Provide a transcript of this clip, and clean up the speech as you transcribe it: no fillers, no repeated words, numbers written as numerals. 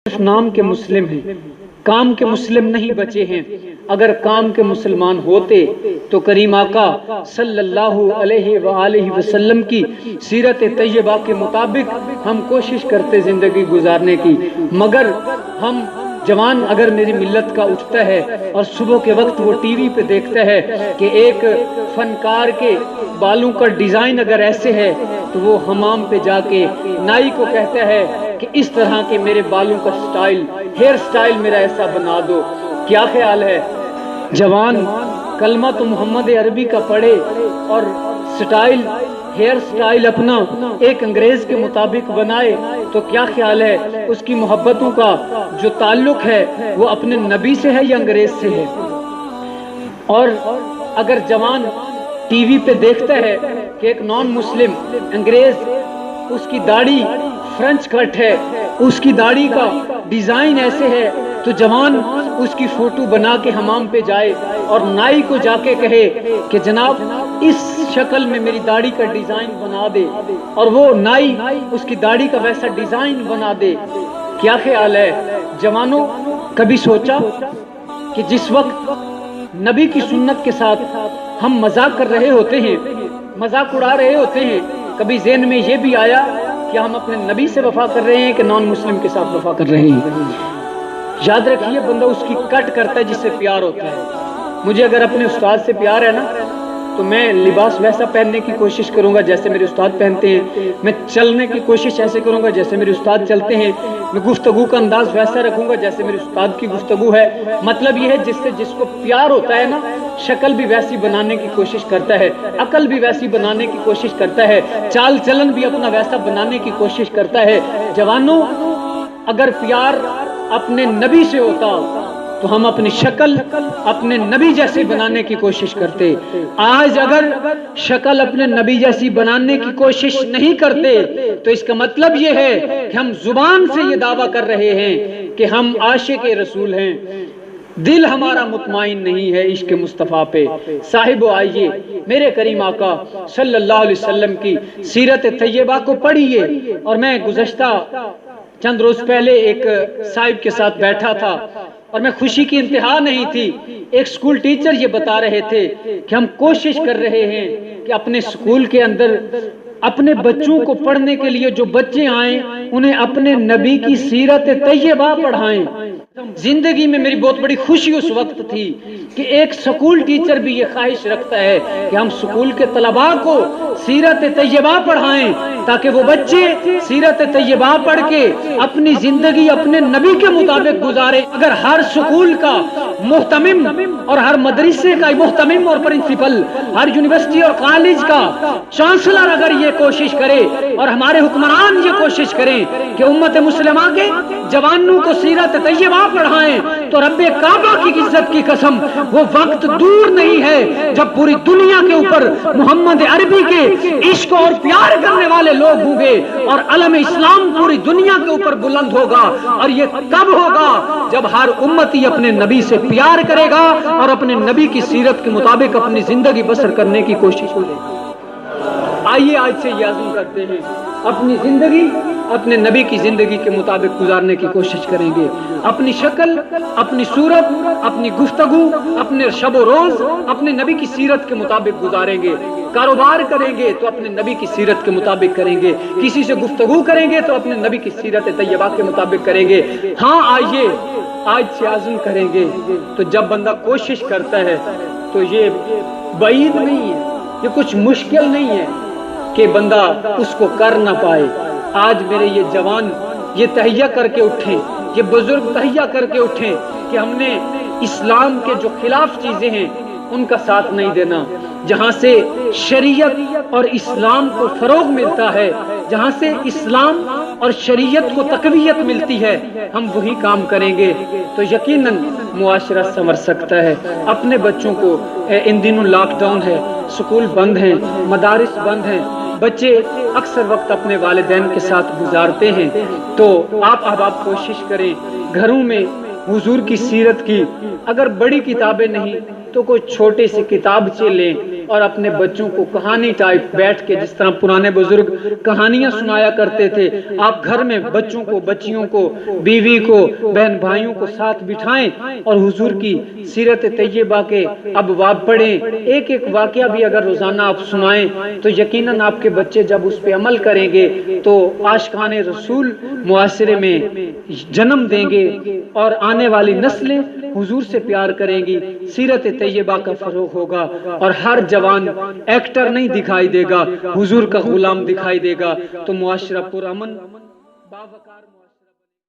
صرف نام کے مسلم ہیں، کام کے مسلم نہیں بچے ہیں۔ اگر کام کے مسلمان ہوتے تو کریم آقا صلی اللہ علیہ وآلہ وسلم کی سیرت طیبہ کے مطابق ہم کوشش کرتے زندگی گزارنے کی، مگر ہم جوان اگر میری ملت کا اٹھتا ہے اور صبح کے وقت وہ ٹی وی پہ دیکھتا ہے کہ ایک فنکار کے بالوں کا ڈیزائن اگر ایسے ہے تو وہ حمام پہ جا کے نائی کو کہتا ہے کہ اس طرح کے میرے بالوں کا سٹائل، ہیئر سٹائل میرا ایسا بنا دو۔ کیا خیال ہے جوان کلمہ تو محمد عربی کا پڑھے اور سٹائل، ہیئر سٹائل اپنا ایک انگریز کے مطابق بنائے تو کیا خیال ہے اس کی محبتوں کا جو تعلق ہے وہ اپنے نبی سے ہے یا انگریز سے ہے؟ اور اگر جوان ٹی وی پہ دیکھتا ہے کہ ایک نان مسلم انگریز اس کی داڑھی فرنچ کٹ ہے، اس کی داڑھی کا ڈیزائن ایسے ہے، تو جوان اس کی فوٹو بنا کے حمام پہ جائے اور نائی کو جا کے کہے کہ جناب اس شکل میں میری داڑھی کا ڈیزائن بنا دے، اور وہ نائی اس کی داڑھی کا ویسا ڈیزائن بنا دے۔ کیا خیال ہے جوانوں؟ کبھی سوچا کہ جس وقت نبی کی سنت کے ساتھ ہم مذاق کر رہے ہوتے ہیں، مذاق اڑا رہے ہوتے ہیں، کبھی ذہن میں یہ بھی آیا کہ ہم اپنے نبی سے وفا کر رہے ہیں کہ نان مسلم کے ساتھ وفا کر رہے ہیں؟ یاد رکھیے بندہ اس کی کٹ کرتا ہے جس سے پیار ہوتا ہے۔ مجھے اگر اپنے استاد سے پیار ہے نا تو میں لباس ویسا پہننے کی کوشش کروں گا جیسے میرے استاد پہنتے ہیں، میں چلنے کی کوشش ایسے کروں گا جیسے میرے استاد چلتے ہیں، میں گفتگو کا انداز ویسا رکھوں گا جیسے میرے استاد کی گفتگو ہے۔ مطلب یہ ہے جس کو پیار ہوتا ہے نا، شکل بھی ویسی بنانے کی کوشش کرتا ہے، عقل بھی ویسی بنانے کی کوشش کرتا ہے، چال چلن بھی اپنا ویسا بنانے کی کوشش کرتا ہے۔ جوانوں اگر پیار اپنے نبی سے ہوتا تو ہم اپنی شکل اپنے نبی جیسی بنانے کی کوشش کرتے۔ آج اگر شکل اپنے نبی جیسی بنانے کی کوشش نہیں کرتے تو اس کا مطلب یہ ہے کہ ہم زبان سے یہ دعویٰ کر رہے ہیں کہ ہم عاشق رسول ہیں، دل ہمارا مطمئن نہیں ہے عشق مصطفیٰ پہ۔ صاحبو آئیے میرے کریم آقا صلی اللہ علیہ وسلم کی سیرت طیبہ کو پڑھیے۔ اور میں گزشتہ چند روز پہلے ایک صاحب کے ساتھ بیٹھا تھا اور میں خوشی کی انتہا نہیں تھی۔ ایک سکول ٹیچر یہ بتا رہے تھے کہ ہم کوشش کر رہے ہیں کہ اپنے سکول کے اندر اپنے بچوں کو پڑھنے کے لیے جو بچے آئیں انہیں اپنے نبی کی سیرت طیبہ پڑھائیں۔ زندگی میں میری بہت بڑی خوشی اس وقت تھی کہ ایک سکول ٹیچر بھی یہ خواہش رکھتا ہے کہ ہم سکول کے طلباء کو سیرت طیبہ پڑھائیں تاکہ وہ بچے سیرت طیبہ پڑھ کے اپنی زندگی اپنے نبی کے مطابق گزارے۔ اگر ہر سکول کا محتمم اور ہر مدرسے کا محتمم اور پرنسپل، ہر یونیورسٹی اور کالج کا چانسلر اگر یہ کوشش کرے اور ہمارے حکمران یہ کوشش کریں کہ امت مسلمہ کے جوانوں کو سیرت طیبہ پڑھائیں تو رب کعبہ کی عزت کی قسم وہ وقت دور نہیں ہے جب پوری دنیا کے اوپر محمد عربی کے عشق اور پیار کرنے والے لوگ ہوں گے اور علم اسلام پوری دنیا کے اوپر بلند ہوگا۔ اور یہ کب ہوگا؟ جب ہر امتی اپنے نبی سے پیار کرے گا اور اپنے نبی کی سیرت کے مطابق اپنی زندگی بسر کرنے کی کوشش کرے گا۔ آئیے آج سے یہ عزم کرتے ہیں اپنی زندگی اپنے نبی کی زندگی کے مطابق گزارنے کی کوشش کریں گے۔ اپنی شکل، اپنی صورت، اپنی گفتگو، اپنے شب و روز اپنے نبی کی سیرت کے مطابق گزاریں گے۔ کاروبار کریں گے تو اپنے نبی کی سیرت کے مطابق کریں گے، کسی سے گفتگو کریں گے تو اپنے نبی کی سیرت طیبہ کے مطابق کریں گے۔ ہاں آئیے آج سے عزم کریں گے۔ تو جب بندہ کوشش کرتا ہے تو یہ بعید نہیں ہے، یہ کچھ مشکل نہیں ہے کہ بندہ اس کو کر نہ پائے۔ آج میرے یہ جوان یہ تہیہ کر کے اٹھیں، یہ بزرگ تہیہ کر کے اٹھیں کہ ہم نے اسلام کے جو خلاف چیزیں ہیں ان کا ساتھ نہیں دینا۔ جہاں سے شریعت اور اسلام کو فروغ ملتا ہے، جہاں سے اسلام اور شریعت کو تقویت ملتی ہے، ہم وہی کام کریں گے تو یقیناً معاشرہ سنور سکتا ہے۔ اپنے بچوں کو ان دنوں لاک ڈاؤن ہے، سکول بند ہیں، مدارس بند ہیں، بچے اکثر وقت اپنے والدین کے ساتھ گزارتے ہیں، تو آپ احباب کوشش کریں گھروں میں حضور کی سیرت کی، اگر بڑی کتابیں نہیں تو کوئی چھوٹے سے کتابچے لیں اور اپنے بچوں کو کہانی ٹائپ بیٹھ کے، جس طرح پرانے بزرگ کہانیاں سنایا کرتے تھے، آپ گھر میں بچوں کو، بچیوں کو، بیوی کو، بہن بھائیوں کو ساتھ بٹھائیں اور حضور کی سیرت طیبہ کے ابواب پڑھیں. ایک ایک واقعہ بھی اگر روزانہ آپ سنائیں تو یقیناً آپ کے بچے جب اس پہ عمل کریں گے تو عاشقان رسول معاشرے میں جنم دیں گے اور آنے والی نسلیں حضور سے پیار کریں گی. سیرت طیبہ کا فروغ ہوگا اور ہر جوان ایکٹر نہیں دکھائی دے گا، حضور کا غلام دکھائی دے گا، تو معاشرہ پرامن باوقار